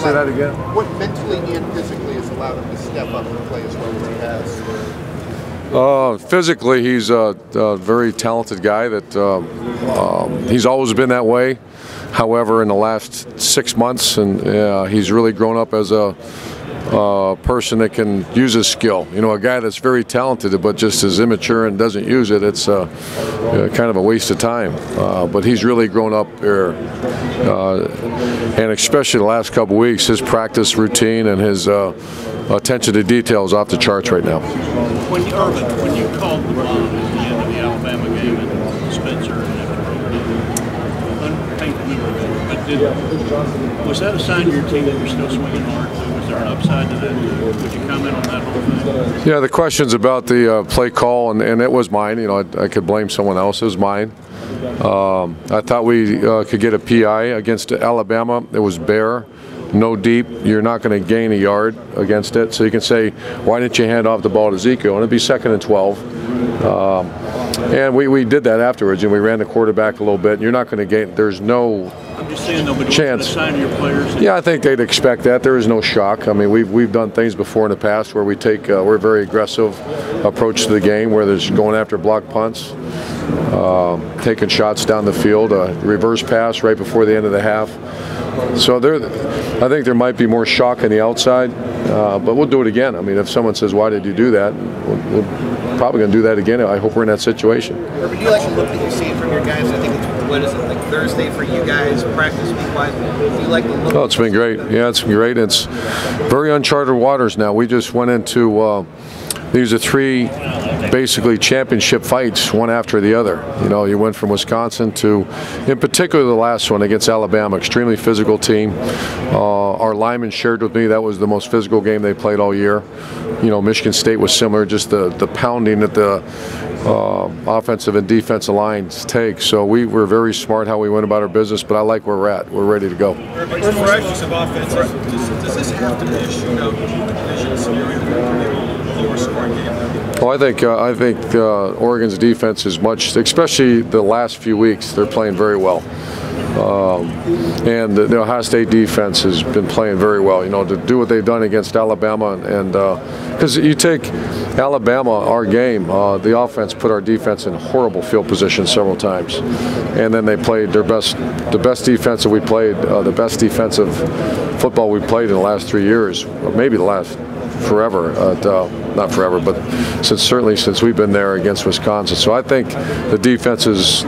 Say that again. What mentally and physically has allowed him to step up and play as well as he has? Physically, he's a very talented guy. That he's always been that way. However, in the last 6 months, and he's really grown up as a person that can use his skill. You know, a guy that's very talented but just is immature and doesn't use it. It's kind of a waste of time. But he's really grown up here, and especially the last couple of weeks, his practice routine and his attention to detail is off the charts right now. When you called the bomb at the end of the Alabama game and Spencer was that a sign to your team that you're still swinging hard? Was there an upside to that? Would you comment on that whole thing? Yeah, the questions about the play call, and it was mine. You know, I could blame someone else. It was mine. I thought we could get a PI against Alabama. It was bare. No deep, you're not going to gain a yard against it. So you can say, why didn't you hand off the ball to Ezekiel? And it'd be 2nd and 12. And we did that afterwards, and we ran the quarterback a little bit. And you're not going to gain. There's no chance. Yeah, I think they'd expect that. There is no shock. I mean, we've done things before in the past where we take we're very aggressive approach to the game, where there's going after block punts, taking shots down the field, a reverse pass right before the end of the half. So I think there might be more shock on the outside, but we'll do it again. I mean, if someone says, why did you do that? We're probably going to do that again. I hope we're in that situation. Urban, do you like the look that you see from your guys? I think it's, what is it, like Thursday for you guys, practice week-wise? Do you like the look? Oh, it's been great. Yeah, it's been great. It's very uncharted waters now. We just went into these are 3 basically championship fights, one after the other. You know, you went from Wisconsin to, in particular, the last one against Alabama, extremely physical team. Our linemen shared with me that was the most physical game they played all year. You know, Michigan State was similar, just the pounding that the offensive and defensive lines take. So we were very smart how we went about our business, but I like where we're at. We're ready to go. Does this have to be a shootout division scenario? Well, I think Oregon's defense is much, especially the last few weeks, they're playing very well. And the Ohio State defense has been playing very well. You know, to do what they've done against Alabama, and because you take Alabama, our game, the offense put our defense in horrible field position several times, and then they played the best defense that we played, the best defensive football we played in the last 3 years, or maybe the last forever, not forever, but certainly since we've been there against Wisconsin. So I think the defense is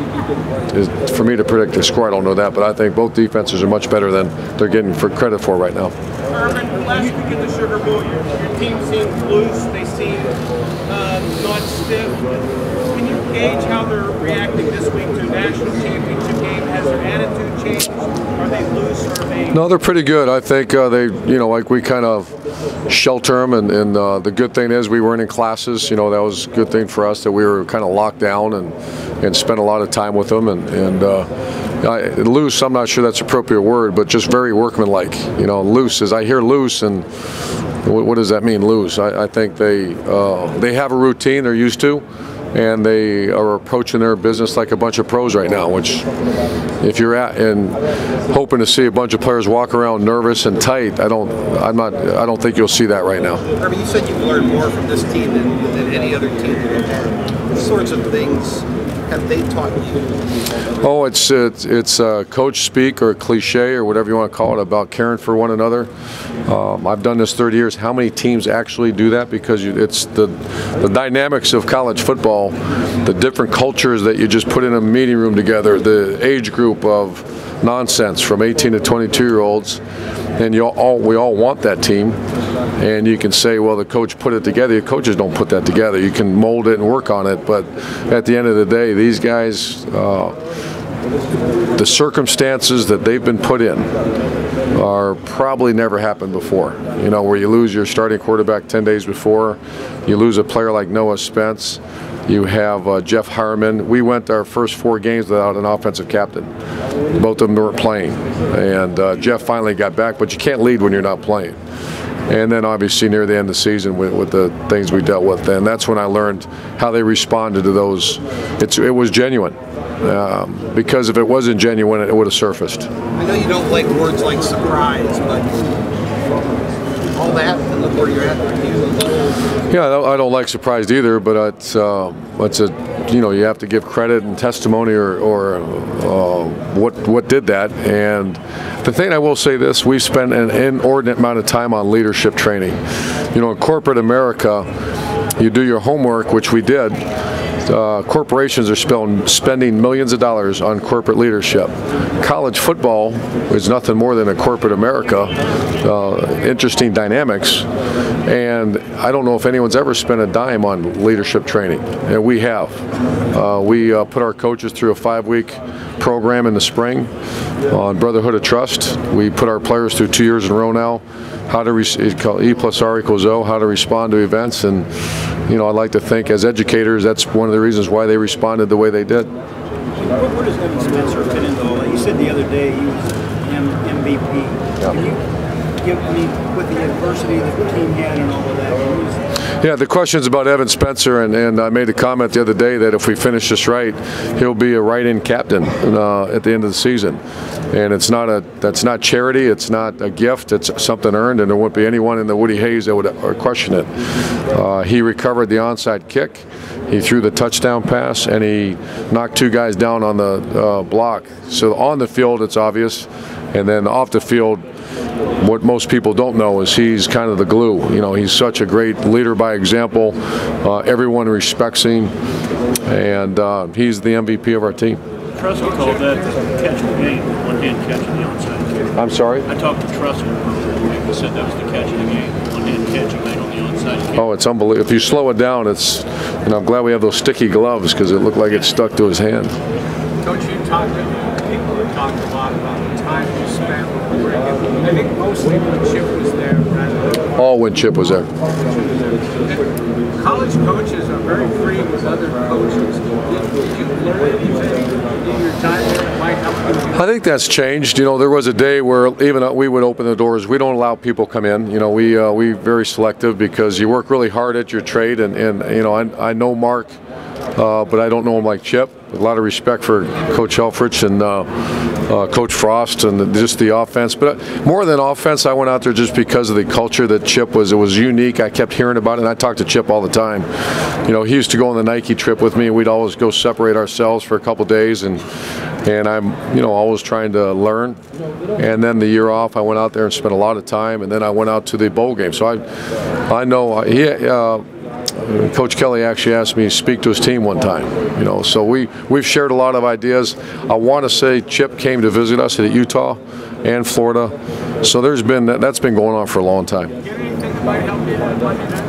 for me to predict the score, I don't know that, but I think both defenses are much better than they're getting for credit for right now. Urban, last week at the Sugar Bowl, your team seemed loose, they seemed not stiff. Can you gauge how they're reacting this week to a national championship game? Has their attitude changed? Are they loose or are they? No, they're pretty good. I think they, you know, like we kind of shelter them, and the good thing is we weren't in classes. You know, that was a good thing for us, that we were kind of locked down and spent a lot of time with them. And loose, I'm not sure that's an appropriate word, but just very workmanlike. You know, loose, as I hear loose, and what does that mean, loose? I think they have a routine they're used to, and they are approaching their business like a bunch of pros right now, which if you're at and hoping to see a bunch of players walk around nervous and tight, I don't think you'll see that right now. Urban, you said you've learned more from this team than any other team. What sorts of things have they taught you? Oh, it's coach speak or cliche or whatever you want to call it, about caring for one another. I've done this 30 years. How many teams actually do that? Because it's the dynamics of college football, the different cultures that you just put in a meeting room together, the age group of nonsense from 18 to 22-year-olds, and we all want that team. And you can say, well, the coach put it together. The coaches don't put that together. You can mold it and work on it, but at the end of the day, these guys, the circumstances that they've been put in are probably never happened before. You know, where you lose your starting quarterback 10 days before, you lose a player like Noah Spence, you have Jeff Harmon. We went our first 4 games without an offensive captain. Both of them weren't playing, and Jeff finally got back, but you can't lead when you're not playing. And then obviously near the end of the season with the things we dealt with, and that's when I learned how they responded to those. It was genuine. because if it wasn't genuine, it would have surfaced. I know you don't like words like surprise, but all that and look where you're at. Yeah, I don't like surprised either, but it's a, you have to give credit and testimony or what did that. And the thing I will say this, we've spent an inordinate amount of time on leadership training. In corporate America, you do your homework, which we did. Corporations are spending millions of dollars on corporate leadership. College football is nothing more than a corporate America. Interesting dynamics, and I don't know if anyone's ever spent a dime on leadership training, and we have. We put our coaches through a 5-week program in the spring on Brotherhood of Trust. We put our players through 2 years in a row now. It's called E+R=O, how to respond to events, and I'd like to think as educators that's one of the reasons why they responded the way they did. Where does Evan Spencer fit into all that? You said the other day he was MVP. Yeah. Can you give me, with the adversity that the team had and all of that? Yeah, the question's about Evan Spencer, and I made a comment the other day that if we finish this right, he'll be a write-in captain at the end of the season. And that's not charity, it's not a gift, it's something earned, and there wouldn't be anyone in the Woody Hayes that would question it. He recovered the onside kick, he threw the touchdown pass, and he knocked 2 guys down on the block. So on the field, it's obvious, and then off the field, what most people don't know is he's kind of the glue. He's such a great leader by example. Everyone respects him, and he's the MVP of our team. Trusty called that the catch of the game, one-hand catch of the onside kick. I'm sorry? I talked to Trusty. He said that was the catch of the game, one-hand catch he made on the onside kick. Oh, it's unbelievable. If you slow it down, I'm glad we have those sticky gloves because it looked like it stuck to his hand. Coach, people have talked a lot about the time you spent with Rick. I think mostly when Chip was there, rather than All when Chip was there. college coaches are very free with other coaches. Did you learn anything in your time there that might help you? I think that's changed. There was a day where even we would open the doors. We don't allow people come in. We very selective because you work really hard at your trade, and I know Mark, but I don't know him like Chip. A lot of respect for Coach Helfrich and Coach Frost and just the offense. But more than offense, I went out there just because of the culture that Chip was. It was unique. I kept hearing about it, and I talked to Chip all the time. He used to go on the Nike trip with me, and we'd always go separate ourselves for a couple days, and I'm always trying to learn. And then the year off, I went out there and spent a lot of time, and then I went out to the bowl game. So I know Coach Kelly actually asked me to speak to his team one time. So we've shared a lot of ideas. I want to say Chip came to visit us at Utah and Florida. So that's been going on for a long time. Get anything that might help you on Monday night?